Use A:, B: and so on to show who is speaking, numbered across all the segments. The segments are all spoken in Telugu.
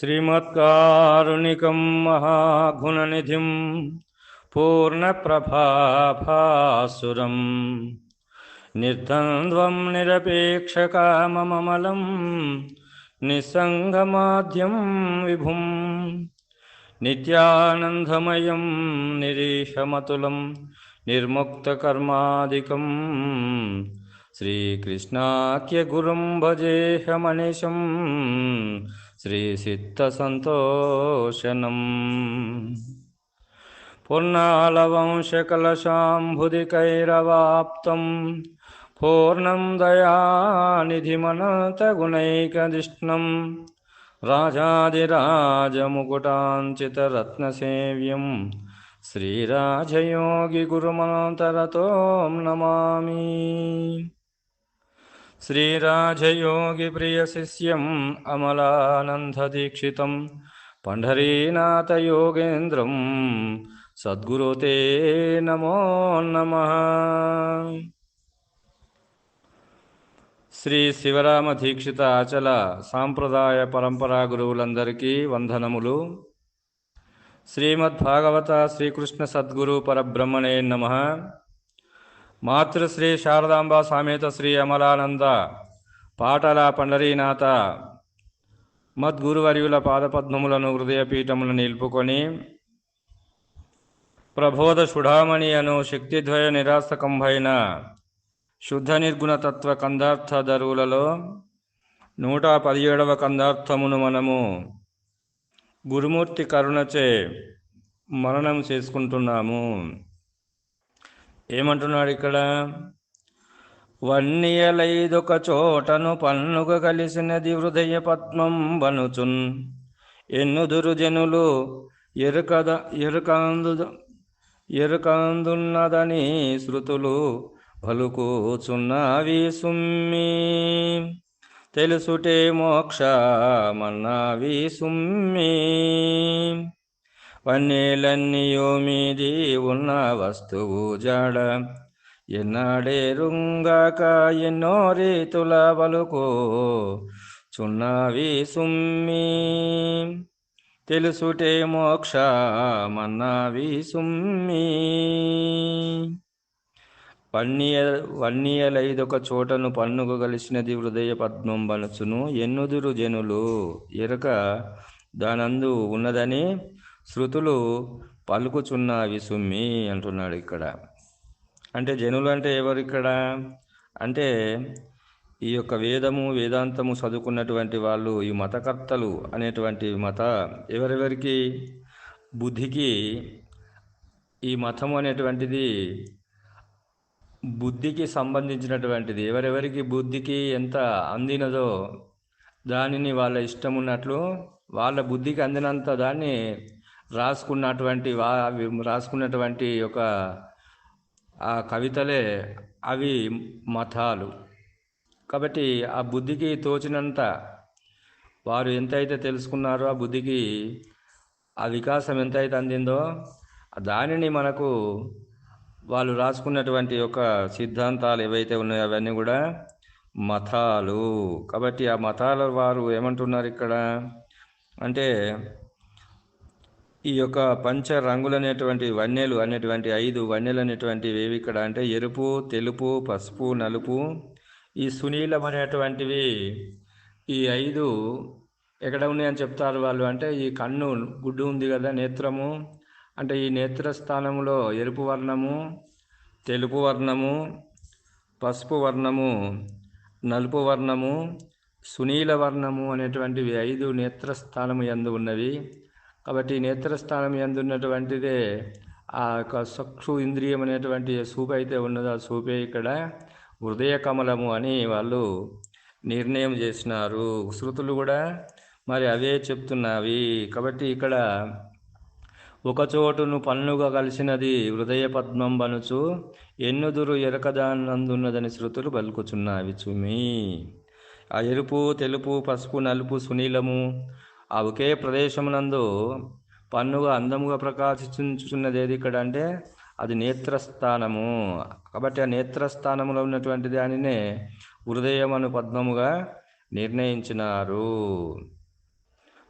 A: శ్రీమత్కారుణికం మహాగుణనిధిం పూర్ణప్రభాభాసురం నిర్ద్వంద్వం నిరపేక్షకామమలం నిస్సంగమాద్యం విభుం నిత్యానందమయం నిరీశమతులం నిర్ముక్తకర్మాదికం శ్రీకృష్ణాఖ్యగురుం భజేహమనిశం శ్రీసిద్ధసంతోషనం పూర్ణాళవంశకలశాంభుదికైరవాప్తం పూర్ణం దయానిధిమనంతగుణైకదిష్ణం రాజాదిరాజముకుటాంచితరత్నసేవ్యం శ్రీరాజయోగిగురుమనంతరతోం నమామి. శ్రీరాజయోగిప్రియశిష్యం అమలానందదీక్షితం పంఢరీనాథయోగేంద్రం సద్గురు తే నమో నమః. శ్రీ శివరామ దీక్షిత అచల సాంప్రదాయ పరంపరా గురువులందరికీ వందనములు. శ్రీమద్భాగవత శ్రీకృష్ణ సద్గురు పరబ్రహ్మణే నమః. మాతృశ్రీ శారదాంబ సమేత శ్రీ అమలానంద పాటల పండరీనాథ మద్గురువర్యుల పాదపద్మములను హృదయపీఠములను నిలుపుకొని ప్రబోధ సుడామణి అను శక్తిద్వయ నిరాసకంభైన శుద్ధ నిర్గుణ తత్వ కందార్థ దరువులలో 117వ కందార్థమును మనము గురుమూర్తి కరుణచే మననం చేసుకుంటున్నాము. ఏమంటున్నాడు ఇక్కడ? వన్నియలైదొక చోటను పన్నుగ కలిసినది హృదయ పద్మం బనుచున్ ఎన్నుదురు జనులు ఎరుకందున్నదని శృతులు పలుకుచున్నవి సుమ్మి తెలుసుటే మోక్షమన్నవి సుమ్మి. వన్నీలన్నీయో మీది ఉన్న వస్తువు జాడ ఎన్నాడేరుంగాక ఎన్నో రీతుల పలుకు చున్నవి సుమ్మి తెలుసుటే మోక్షమన్నవి సుమ్మి. వన్నియలైదొక చోటను పన్నుకు కలిసినది హృదయ పద్మం బనుచును ఎన్నుదురు జనులు ఎరక దానందు ఉన్నదని శృతులు పలుకుచున్నవి సుమ్మి అంటున్నాడు ఇక్కడ. అంటే జనులు అంటే ఎవరు ఇక్కడ? అంటే ఈ యొక్క వేదము వేదాంతము చదువుకున్నటువంటి వాళ్ళు, ఈ మతకర్తలు అనేటువంటి ఎవరెవరికి బుద్ధికి ఈ మతము అనేటువంటిది బుద్ధికి సంబంధించినటువంటిది. ఎవరెవరికి బుద్ధికి ఎంత అందినదో దానిని వాళ్ళ ఇష్టం ఉన్నట్లు వాళ్ళ బుద్ధికి అందినంత దాన్ని రాసుకున్నటువంటి ఒక ఆ కవితలే అవి మతాలు. కాబట్టి ఆ బుద్ధికి తోచినంత వారు ఎంతైతే తెలుసుకున్నారో, ఆ బుద్ధికి ఆ వికాసం ఎంతైతే అందిందో దానిని మనకు వాళ్ళు రాసుకున్నటువంటి యొక్క సిద్ధాంతాలు ఏవైతే ఉన్నాయో అవన్నీ కూడా మతాలు. కాబట్టి ఆ మతాల వారు ఏమంటున్నారు ఇక్కడ అంటే ఈ యొక్క పంచ రంగులు అనేటువంటి వన్నెలు అనేటువంటి 5 వన్నెలు అనేటువంటివి ఏవి ఇక్కడ అంటే ఎరుపు, తెలుపు, పసుపు, నలుపు, ఈ సునీలం అనేటువంటివి ఈ 5 ఎక్కడ ఉన్నాయని చెప్తారు వాళ్ళు. అంటే ఈ కన్ను గుడ్డు ఉంది కదా, నేత్రము, అంటే ఈ నేత్రస్థానంలో ఎరుపు వర్ణము, తెలుపు వర్ణము, పసుపు వర్ణము, నలుపు వర్ణము, సునీల వర్ణము అనేటువంటివి 5 నేత్రస్థానము యందు ఉన్నవి. కాబట్టి నేత్రస్థానం యందు ఉన్నటువంటిదే ఆ యొక్క చక్షు ఇంద్రియం అనేటువంటి సూపు అయితే ఉన్నదో ఆ సూపే ఇక్కడ హృదయ కమలము అని వాళ్ళు నిర్ణయం చేసినారు. శృతులు కూడా మరి అవే చెప్తున్నవి. కాబట్టి ఇక్కడ ఒక చోటును పన్నుగా కలిసినది హృదయ పద్మం బనుచు ఎన్నుదురు ఎరకదానందున్నదని శృతులు పలుకుచున్నవి చుమి. ఆ ఎరుపు, తెలుపు, పసుపు, నలుపు, సునీలము ఆ ఒకే ప్రదేశమునందు పన్నుగా అందముగా ప్రకాశించుచున్నది ఏది ఇక్కడ అంటే అది నేత్రస్థానము. కాబట్టి ఆ నేత్రస్థానంలో ఉన్నటువంటి దానినే హృదయమను పద్మముగా నిర్ణయించినారు.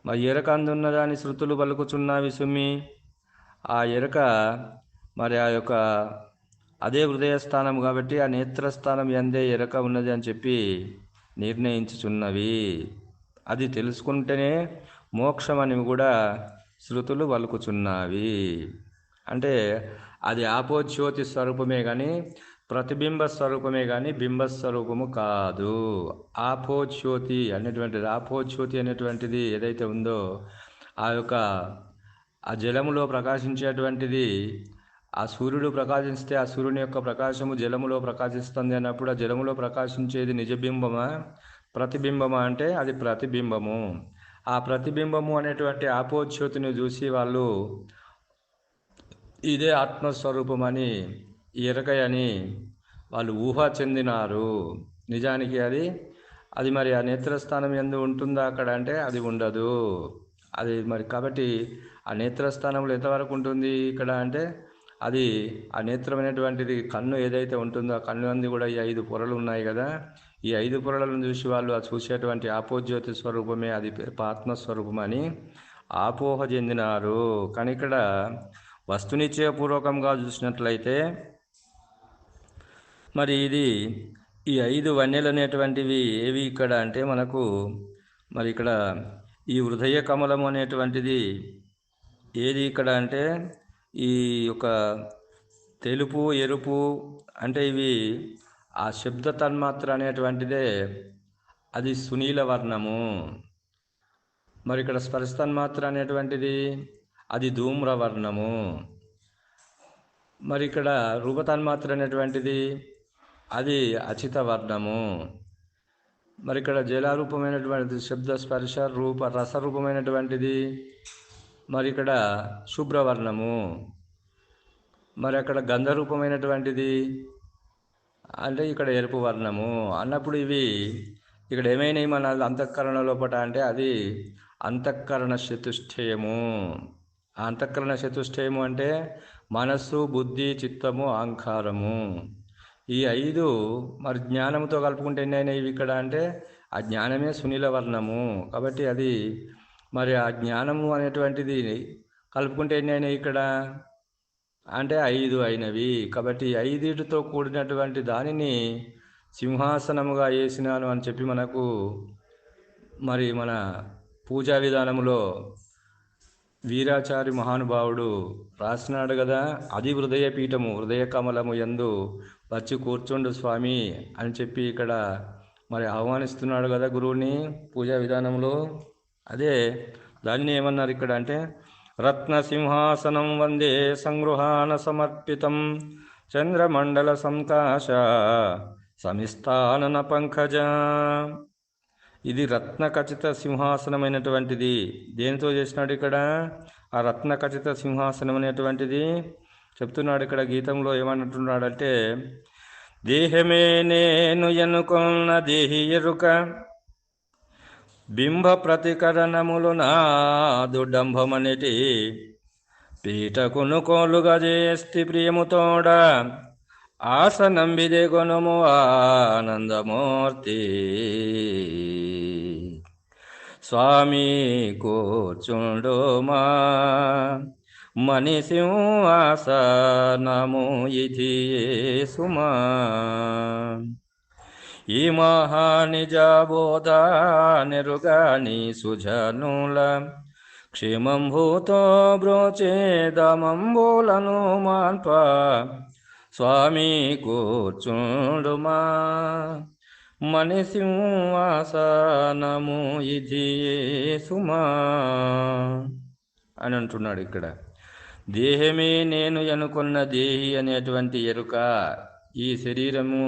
A: మరి ఎరక అందున్నదాని శృతులు పలుకుచున్నవి సుమ్మి. ఆ ఎరక మరి ఆ యొక్క అదే హృదయస్థానం కాబట్టి ఆ నేత్రస్థానం ఎందే ఎరక ఉన్నది అని చెప్పి నిర్ణయించుచున్నవి. అది తెలుసుకుంటేనే మోక్షం అని కూడా శృతులు పలుకుచున్నవి. అంటే అది ఆపోజ్యోతి స్వరూపమే కానీ ప్రతిబింబ స్వరూపమే కానీ బింబస్వరూపము కాదు. ఆపోజ్యోతి అనేటువంటిది ఏదైతే ఉందో ఆ యొక్క ఆ జలములో ప్రకాశించేటువంటిది, ఆ సూర్యుడు ప్రకాశిస్తే ఆ సూర్యుని యొక్క ప్రకాశము జలములో ప్రకాశిస్తుంది అన్నప్పుడు ఆ జలములో ప్రకాశించేది నిజబింబమా ప్రతిబింబమా అంటే అది ప్రతిబింబము. ఆ ప్రతిబింబము అనేటువంటి ఆపోజ్యోతిని చూసి వాళ్ళు ఇదే ఆత్మస్వరూపమని ఎరకయని వాళ్ళు ఊహ చెందినారు. నిజానికి అది మరి ఆ నేత్రస్థానం ఎందు ఉంటుందా అక్కడ అంటే అది ఉండదు. అది మరి కాబట్టి ఆ నేత్రస్థానంలో ఎంతవరకు ఉంటుంది ఇక్కడ అంటే అది ఆ నేత్రం అనేటువంటిది కన్ను ఏదైతే ఉంటుందో ఆ కన్ను అంది కూడా ఈ 5 పొరలు ఉన్నాయి కదా. ఈ 5 పొరలను చూసి వాళ్ళు ఆ చూసేటువంటి ఆపోజ్యోతి స్వరూపమే అది ఆత్మస్వరూపం అని ఆపోహ చెందినారు. కానీ ఇక్కడ వస్తునిశ్చయపూర్వకంగా చూసినట్లయితే మరి ఈ 5 వన్నెలు అనేటువంటివి ఏవి ఇక్కడ అంటే మనకు మరి ఇక్కడ ఈ హృదయ కమలం అనేటువంటిది ఏది ఇక్కడ అంటే ఈ యొక్క తెలుపు ఎరుపు అంటే ఇవి ఆ శబ్ద తన్మాత్ర అనేటువంటిదే అది సునీల వర్ణము. మరి ఇక్కడ స్పర్శ తన్మాత్ర అనేటువంటిది అది ధూమ్రవర్ణము. మరి ఇక్కడ రూపతన్మాత్ర అనేటువంటిది అది అచిత వర్ణము. మరి ఇక్కడ జలారూపమైనటువంటిది శబ్ద స్పర్శ రూప రసరూపమైనటువంటిది మరి ఇక్కడ శుభ్రవర్ణము. మరి అక్కడ గంధరూపమైనటువంటిది అంటే ఇక్కడ ఎరుపు వర్ణము అన్నప్పుడు ఇవి ఇక్కడ ఏమైనాయి మన అంతఃకరణ లోపట అంటే అది అంతఃకరణ చతుష్టయము. ఆ అంతఃకరణ చతుష్టయము అంటే మనస్సు బుద్ధి చిత్తము అహంకారము. ఈ 5 మరి జ్ఞానంతో కలుపుకుంటే ఎన్ని అయినాయి ఇక్కడ అంటే ఆ జ్ఞానమే సునీల వర్ణము. కాబట్టి అది మరి ఆ జ్ఞానము అనేటువంటిది కలుపుకుంటే ఎన్ని అయినాయి ఇక్కడ అంటే 5 అయినవి. కాబట్టి 5తో కూడినటువంటి దానిని సింహాసనముగా వేసినాను అని చెప్పి మనకు మరి మన పూజా విధానంలో వీరాచారి మహానుభావుడు రాసినాడు కదా. అది హృదయ పీఠము హృదయ కమలము యందు వచ్చి కూర్చుండు స్వామి అని చెప్పి ఇక్కడ మరి ఆహ్వానిస్తున్నాడు కదా గురువుని పూజా విధానంలో. అదే దాన్ని ఏమన్నారు ఇక్కడ అంటే రత్నసింహాసనం వందే సంగృహాన సమర్పితం చంద్రమండల సంకాశ సమిస్థానన పంకజ. ఇది రత్నఖచిత సింహాసనమైనటువంటిది. దేనితో చేసినాడు ఇక్కడ ఆ రత్నఖచిత సింహాసనం అనేటువంటిది చెప్తున్నాడు. ఇక్కడ గీతంలో ఏమంటున్నాడంటే దేహమే నేను ఎనుకొన్న దేహి ఎరుక బింబ ప్రతికరణములు నాదు డంభమనిటి పీటకును కోలుగా చేస్తి ప్రియముతోడ ఆసనంబిదే కొనుము ఆనందమూర్తి. స్వామి కూర్చుండుమా మణి సింహాసనము ఇది సుమా. ఈ మహానిజబోధ నెరుగాని సుజనుల క్షేమంభూతో బ్రోచేదమంబులను మాన్ప స్వామి కూర్చుండుమా మణి సింహాసనము ఇది సుమా అని అంటున్నాడు ఇక్కడ. దేహమే నేను అనుకున్న దేహి అనేటువంటి ఎరుక ఈ శరీరము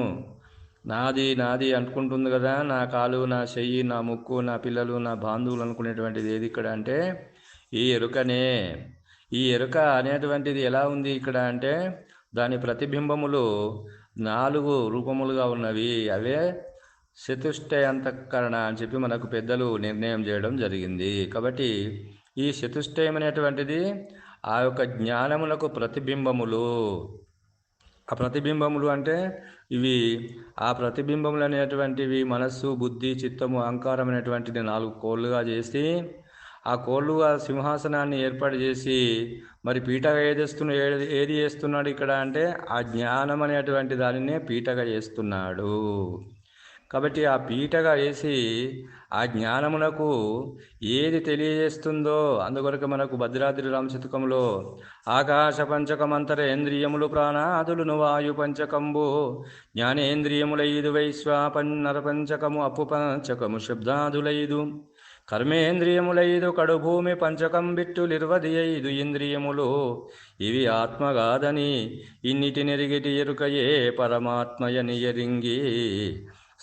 A: నాది నాది అనుకుంటుంది కదా. నా కాలు నా చెయ్యి నా ముక్కు నా పిల్లలు నా బాంధువులు అనుకునేటువంటిది ఏది ఇక్కడ అంటే ఈ ఎరుకనే. ఈ ఎరుక అనేటువంటిది ఎలా ఉంది ఇక్కడ అంటే దాని ప్రతిబింబములు 4 రూపములుగా ఉన్నవి. అవే చతుష్టయ అంతఃకరణ అని చెప్పి మనకు పెద్దలు నిర్ణయం చేయడం జరిగింది. కాబట్టి ఈ చతుష్టయం అనేటువంటిది ఆ యొక్క జ్ఞానములకు ప్రతిబింబములు. ఆ ప్రతిబింబములు అంటే ఇవి ఆ ప్రతిబింబములు అనేటువంటివి మనస్సు బుద్ధి చిత్తము అహంకారం అనేటువంటిది 4 కోళ్ళుగా చేసి ఆ కోళ్ళు ఆ సింహాసనాన్ని ఏర్పాటు చేసి మరి పీటగా ఏది చేస్తున్నాడు ఇక్కడ అంటే ఆ జ్ఞానం అనేటువంటి దానినే పీటగా చేస్తున్నాడు. కాబట్టి ఆ పీటగా వేసి ఆ జ్ఞానమునకు ఏది తెలియజేస్తుందో అందుకొరకు మనకు భద్రాద్రి రామశతకంలో ఆకాశ పంచకమంతరేంద్రియములు ప్రాణాదులును వాయు పంచకంబు జ్ఞానేంద్రియములైదు వైశ్వాపన్నర పంచకము అప్పు పంచకము శబ్దాదులైదు కర్మేంద్రియములైదు కడుభూమి పంచకం బిట్టులిర్వది 5 ఇంద్రియములు ఇవి ఆత్మగాదని ఇన్నిటినెరిగిటి ఎరుకయే పరమాత్మయని ఎరింగి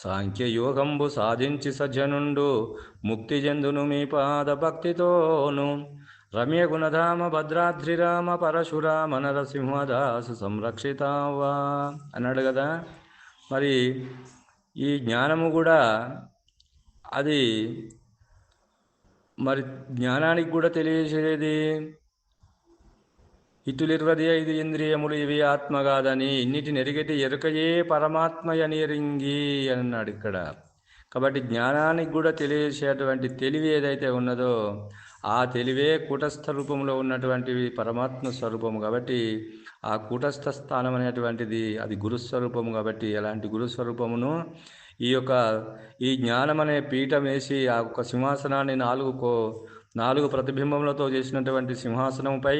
A: సాంఖ్యయోగంబు సాధించి సజ్జనుండు ముక్తి జందును మీ పాద భక్తితోను రమ్య గుణధామ భద్రాద్రిరామ పరశురామ నరసింహదాసు సంరక్షితావా అన్నాడు కదా. మరి ఈ జ్ఞానము కూడా అది మరి జ్ఞానానికి కూడా తెలియజేసేది ఇటులిర్వది 5 ఇంద్రియములు ఇవి ఆత్మగాదని ఇన్నిటిని ఎరిగటి ఎరుకయే పరమాత్మయని ఎరింగి అన్నాడు ఇక్కడ. కాబట్టి జ్ఞానానికి కూడా తెలియజేసేటువంటి తెలివి ఏదైతే ఉన్నదో ఆ తెలివే కూటస్థ రూపంలో ఉన్నటువంటి పరమాత్మ స్వరూపము. కాబట్టి ఆ కూటస్థ స్థానం అనేటువంటిది అది గురుస్వరూపము. కాబట్టి అలాంటి గురుస్వరూపమును ఈ జ్ఞానం అనే పీఠం వేసి ఆ ఒక సింహాసనాన్ని నాలుగు ప్రతిబింబములతో చేసినటువంటి సింహాసనంపై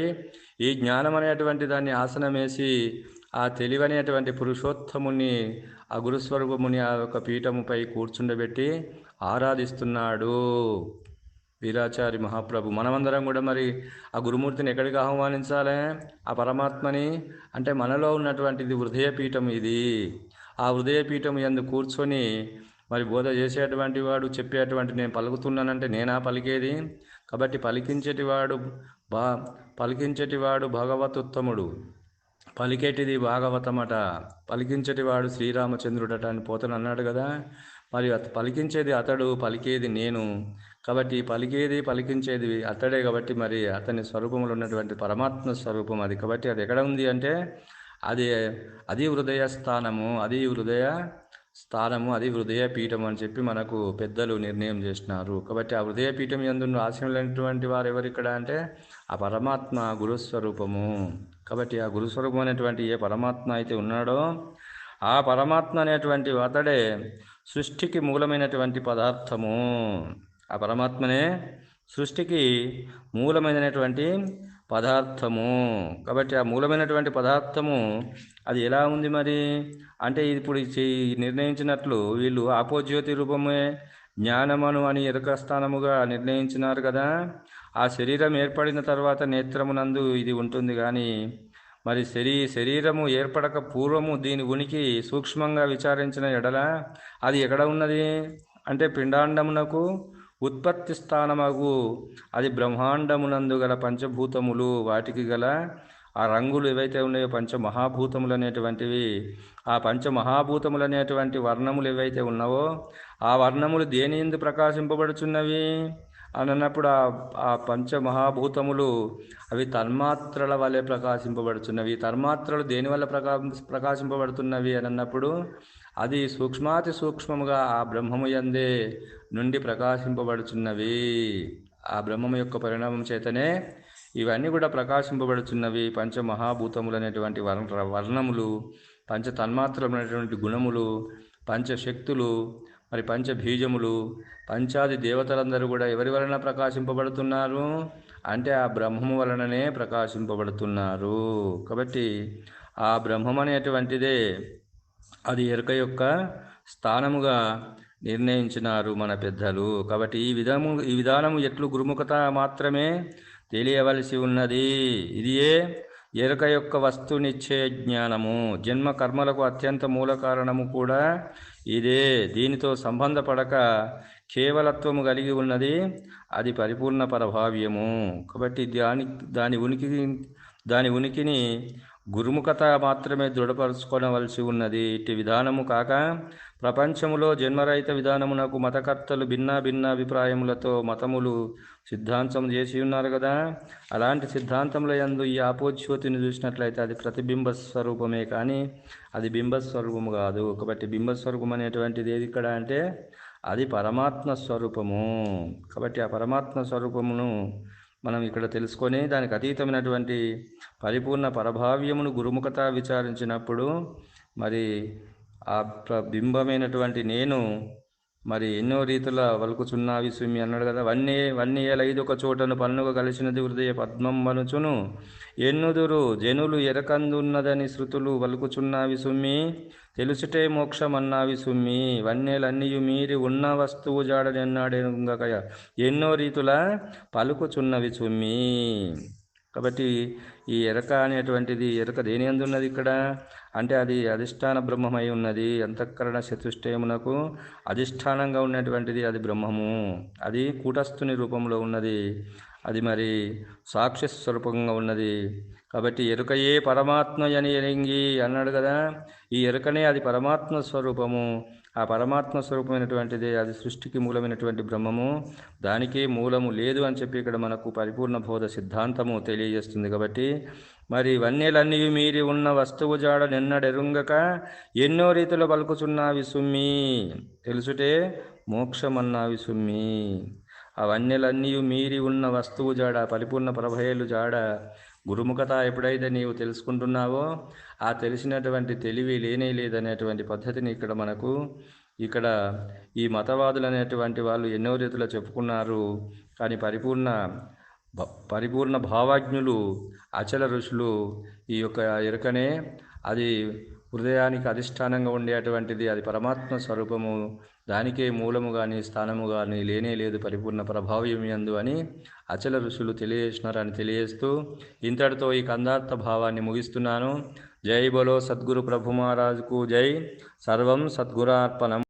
A: ఈ జ్ఞానం అనేటువంటి దాన్ని ఆసనం వేసి ఆ తెలివనేటువంటి పురుషోత్తముని ఆ గురుస్వరూపముని ఆ యొక్క పీఠముపై కూర్చుండబెట్టి ఆరాధిస్తున్నాడు వీరాచారి మహాప్రభు. మనమందరం కూడా మరి ఆ గురుమూర్తిని ఎక్కడికి ఆహ్వానించాలి? ఆ పరమాత్మని అంటే మనలో ఉన్నటువంటిది హృదయపీఠం. ఇది ఆ హృదయపీఠం యందు కూర్చొని మరి బోధ చేసేటువంటి వాడు చెప్పేటువంటి నేను పలుకుతున్నానంటే నేనా పలికేది? కాబట్టి పలికించేటివాడు భగవతుత్తముడు, పలికేటిది భాగవతమట, పలికించేటివాడు శ్రీరామచంద్రుడట అని పోతను అన్నాడు కదా. మరి పలికించేది అతడు, పలికేది నేను. కాబట్టి పలికించేది అతడే. కాబట్టి మరి అతని స్వరూపంలో ఉన్నటువంటి పరమాత్మ స్వరూపం అది. కాబట్టి అది ఎక్కడ ఉంది అంటే అది హృదయ స్థానము, అది హృదయ పీఠం అని చెప్పి మనకు పెద్దలు నిర్ణయం చేసినారు. కాబట్టి ఆ హృదయ పీఠం యందు ఆశీనులైనటువంటి వారు ఎవరు ఇక్కడ అంటే ఆ పరమాత్మ గురుస్వరూపము. కాబట్టి ఆ గురుస్వరూపం అనేటువంటి ఏ పరమాత్మ అయితే ఉన్నాడో ఆ పరమాత్మ అనేటువంటి అతడే సృష్టికి మూలమైనటువంటి పదార్థము. ఆ పరమాత్మనే సృష్టికి మూలమైనటువంటి పదార్థము. కాబట్టి ఆ మూలమైనటువంటి పదార్థము అది ఎలా ఉంది మరి అంటే ఇప్పుడు నిర్ణయించినట్లు వీళ్ళు ఆపోజ్యోతి రూపమే జ్ఞానమను అని ఎరుక స్థానముగా నిర్ణయించినారు కదా. ఆ శరీరం ఏర్పడిన తర్వాత నేత్రమునందు ఇది ఉంటుంది. కానీ మరి శరీరము ఏర్పడక పూర్వము దీని ఉనికి సూక్ష్మంగా విచారించిన ఎడల అది ఎక్కడ ఉన్నది అంటే పిండాండమునకు ఉత్పత్తి స్థానమగు అది బ్రహ్మాండమునందు గల పంచభూతములు, వాటికి గల ఆ రంగులు ఏవైతే ఉన్నాయో పంచమహాభూతములు అనేటువంటివి, ఆ పంచమహాభూతములు అనేటువంటి వర్ణములు ఏవైతే ఉన్నావో ఆ వర్ణములు దేని యందు ప్రకాశింపబడుచున్నవి అని అన్నప్పుడు ఆ పంచమహాభూతములు అవి తన్మాత్రల వలె ప్రకాశింపబడుచున్నవి. తన్మాత్రలు దేని వల్ల ప్రకాశింపబడుతున్నవి అని అన్నప్పుడు అది సూక్ష్మాతి సూక్ష్మముగా ఆ బ్రహ్మము యందే నుండి ప్రకాశింపబడుచున్నవి. ఆ బ్రహ్మము యొక్క పరిణామం చేతనే ఇవన్నీ కూడా ప్రకాశింపబడుచున్నవి. పంచమహాభూతములు అనేటువంటి వర్ణములు, పంచ తన్మాత్రలు అనేటువంటి గుణములు, పంచశక్తులు, మరి పంచబీజములు, పంచాది దేవతలందరూ కూడా ఎవరి వలన ప్రకాశింపబడుతున్నారు అంటే ఆ బ్రహ్మము వలననే ప్రకాశింపబడుతున్నారు. కాబట్టి ఆ బ్రహ్మం అనేటువంటిదే అది ఎరుక యొక్క స్థానముగా నిర్ణయించినారు మన పెద్దలు. కాబట్టి ఈ విధానము ఎట్లు గురుముఖత మాత్రమే తెలియవలసి ఉన్నది. ఇదియే ఎరుక యొక్క వస్తునిచ్చే జ్ఞానము. జన్మ కర్మలకు అత్యంత మూల కారణము కూడా ఇదే. దీనితో సంబంధపడక కేవలత్వము కలిగి ఉన్నది అది పరిపూర్ణ పరభావ్యము. కాబట్టి దాని ఉనికిని గురుముఖత మాత్రమే దృఢపరచుకోవలసి ఉన్నది. ఇట్టి విధానము కాక ప్రపంచములో జన్మరహిత విధానమునకు మతకర్తలు భిన్న అభిప్రాయములతో మతములు సిద్ధాంతం చేసి ఉన్నారు కదా. అలాంటి సిద్ధాంతముల యందు ఈ ఆపోజ్యోతిని చూసినట్లయితే అది ప్రతిబింబ స్వరూపమే కానీ అది బింబస్వరూపము కాదు. కాబట్టి బింబస్వరూపం అనేటువంటిది ఏది ఇక్కడ అంటే అది పరమాత్మ స్వరూపము. కాబట్టి ఆ పరమాత్మ స్వరూపమును మనం ఇక్కడ తెలుసుకొని దానికి అతీతమైనటువంటి పరిపూర్ణ పరభావ్యమును గురుముఖత విచారించినప్పుడు మరి ఆ బింబమైనటువంటి నేను మరి ఎన్నో రీతుల వలుకుచున్నావి సుమి అన్నాడు కదా. వన్నేల ఐదొక చోటను పన్నుగా కలిసినది హృదయ పద్మం వనుచును ఎన్నుదురు జనులు ఎరకందున్నదని శృతులు వలుకుచున్నావి సుమ్మి తెలుసుటే మోక్షమన్నావి సుమ్మి వన్నేలన్నీయు మీరి ఉన్న వస్తువు జాడనెన్నాడెనుగకయ ఎన్నో రీతుల పలుకుచున్నవి సుమ్మి. కాబట్టి ఈ ఎరక అనేటువంటిది ఎరక దేని అందున్నది ఇక్కడ అంటే అది అధిష్టాన బ్రహ్మమై ఉన్నది. అంతఃకరణ చతుష్టయమునకు అధిష్టానంగా ఉన్నటువంటిది అది బ్రహ్మము. అది కూటస్థుని రూపంలో ఉన్నది. అది మరి సాక్షి స్వరూపంగా ఉన్నది. కాబట్టి ఎరుకయే పరమాత్మ అని ఎరింగి అన్నాడు కదా. ఈ ఎరుకనే అది పరమాత్మ స్వరూపము. ఆ పరమాత్మ స్వరూపమైనటువంటిది అది సృష్టికి మూలమైనటువంటి బ్రహ్మము. దానికే మూలము లేదు అని చెప్పి ఇక్కడ మనకు పరిపూర్ణ బోధ సిద్ధాంతము తెలియజేస్తుంది. కాబట్టి మరి వన్నేలన్నీ మీరి ఉన్న వస్తువు జాడ నిన్నడెరుంగక ఎన్నో రీతిలో పలుకుచున్నావి సుమ్మి తెలుసుటే మోక్షమన్నావి సుమ్మి. ఆ వన్యలన్నీ మీరి ఉన్న వస్తువు జాడ పరిపూర్ణ ప్రభయలు జాడ గురుముఖత ఎప్పుడైతే నీవు తెలుసుకుంటున్నావో ఆ తెలిసినటువంటి తెలివి లేనే లేదనేటువంటి పద్ధతిని ఇక్కడ ఈ మతవాదులు అనేటువంటి వాళ్ళు ఎన్నో రీతిలో చెప్పుకున్నారు. కానీ పరిపూర్ణ భావాజ్ఞులు అచల ఋషులు ఈ యొక్క ఎరుకనే అది హృదయానికి అధిష్టానంగా ఉండేటువంటిది అది పరమాత్మ స్వరూపము. దానికే మూలము కానీ స్థానము కానీ లేనే లేదు పరిపూర్ణ ప్రభావ్యం యందు అని అచల ఋషులు తెలియజేసినారని తెలియజేస్తూ ఇంతటితో ఈ కందార్థ భావాన్ని ముగిస్తున్నాను. జై బోలో సద్గురు ప్రభు మహారాజుకు జై. సర్వం సద్గురార్పణం.